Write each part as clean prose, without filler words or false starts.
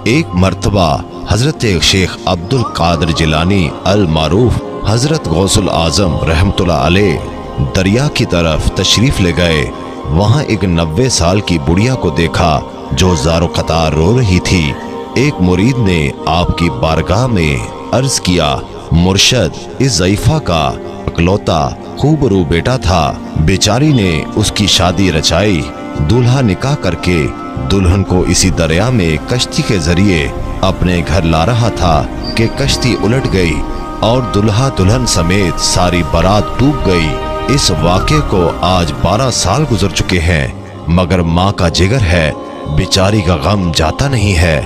एक मर्तबा हजरत शेख अब्दुल कादिर जिलानी अल मारूफ हजरत गौसुल आजम रहमतुल्लाह अलैह दरिया की तरफ तशरीफ ले गए। वहाँ एक 90 साल की बुढ़िया को देखा जो ज़ारो कतार रो रही थी। एक मुरीद ने आपकी बारगाह में अर्ज किया, मुर्शद, इस ज़ईफ़ा का इकलौता खूबरू बेटा था। बेचारी ने उसकी शादी रचाई, दूल्हा निकाह करके दुल्हन को इसी दरिया में कश्ती के जरिए अपने घर ला रहा था कि कश्ती उलट गई और दुल्हा दुल्हन समेत सारी बारात डूब गई। इस वाक़े को आज 12 साल गुजर चुके हैं, मगर माँ का जिगर है, बेचारी का गम जाता नहीं है।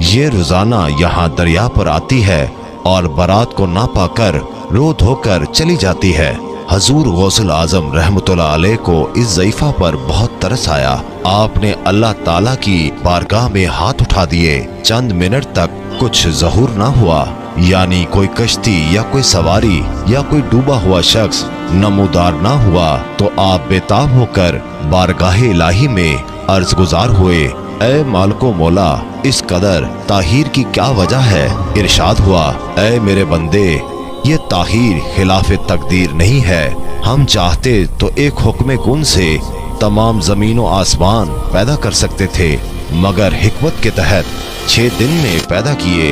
ये रोजाना यहाँ दरिया पर आती है और बारात को ना पाकर रो धोकर चली जाती है। हजूर गौसुल आजम रहमतुल्लाह अलैह को इस ज़ईफ़ा पर बहुत तरस आया। आपने अल्लाह ताला की बारगाह में हाथ उठा दिए। चंद मिनट तक कुछ ज़हूर ना हुआ, यानी कोई कश्ती या कोई सवारी या कोई डूबा हुआ शख्स नमूदार ना हुआ, तो आप बेताब होकर बारगाह इलाही में अर्ज गुजार हुए, ए मालिको मौला, इस कदर ताहीर की क्या वजह है? इरशाद हुआ, ए मेरे बंदे, ये ताहीर खिलाफ तकदीर नहीं है। हम चाहते तो एक हुक्म कुन से तमाम ज़मीन व आसमान पैदा कर सकते थे, मगर हिकमत के तहत 6 दिन में पैदा किए।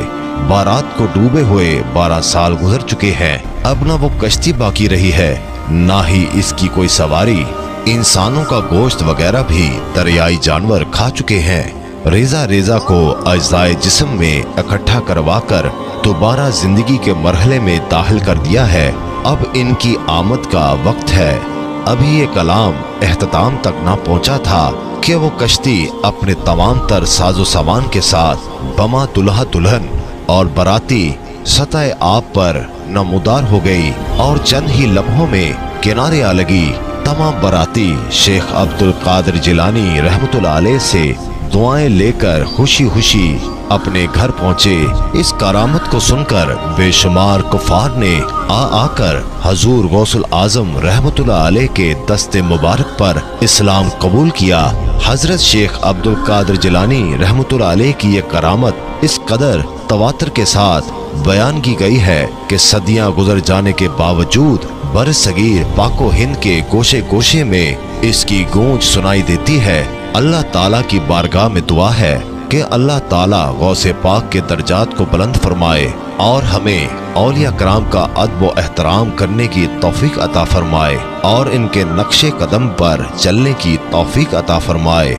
बारात को डूबे हुए 12 साल गुजर चुके हैं। अब न वो कश्ती बाकी रही है, ना ही इसकी कोई सवारी। इंसानों का गोश्त वगैरह भी दरियाई जानवर खा चुके हैं। रेजा रेजा को अज्जाए जिस्म में इकट्ठा करवा कर दोबारा जिंदगी के मरहले में दाखिल कर दिया है। अब इनकी आमद का वक्त है। अभी ये कलाम एहतताम तक ना पहुंचा था कि वो कश्ती अपने तमाम तर साजो सामान के साथ बमा दुल्हा दुल्हन और बाराती सतह आब पर नमूदार हो गई और चंद ही लम्हों में किनारे आ लगी। तमाम बाराती शेख अब्दुल कादिर जिलानी रहमतुल्लाह अलैह से दुआएं लेकर खुशी खुशी अपने घर पहुँचे। इस करामत को सुनकर बेशुमार कुफार ने आकर हजूर गौसुल आजम रहमतुल्लाह अलैह के दस्ते मुबारक पर इस्लाम कबूल किया। हजरत शेख अब्दुल कादिर जिलानी रहमतुल्लाह अलैह की ये करामत इस कदर तवातर के साथ बयान की गई है कि सदियां गुजर जाने के बावजूद बरसगीर पाको हिंद के गोशे गोशे में इसकी गूंज सुनाई देती है। अल्लाह ताला की बारगाह में दुआ है कि अल्लाह ताला गौसे पाक के दर्जात को बुलंद फरमाए और हमें औलिया कराम का अदब व एहतराम करने की तौफीक अता फरमाए और इनके नक्शे कदम पर चलने की तौफीक अता फरमाए।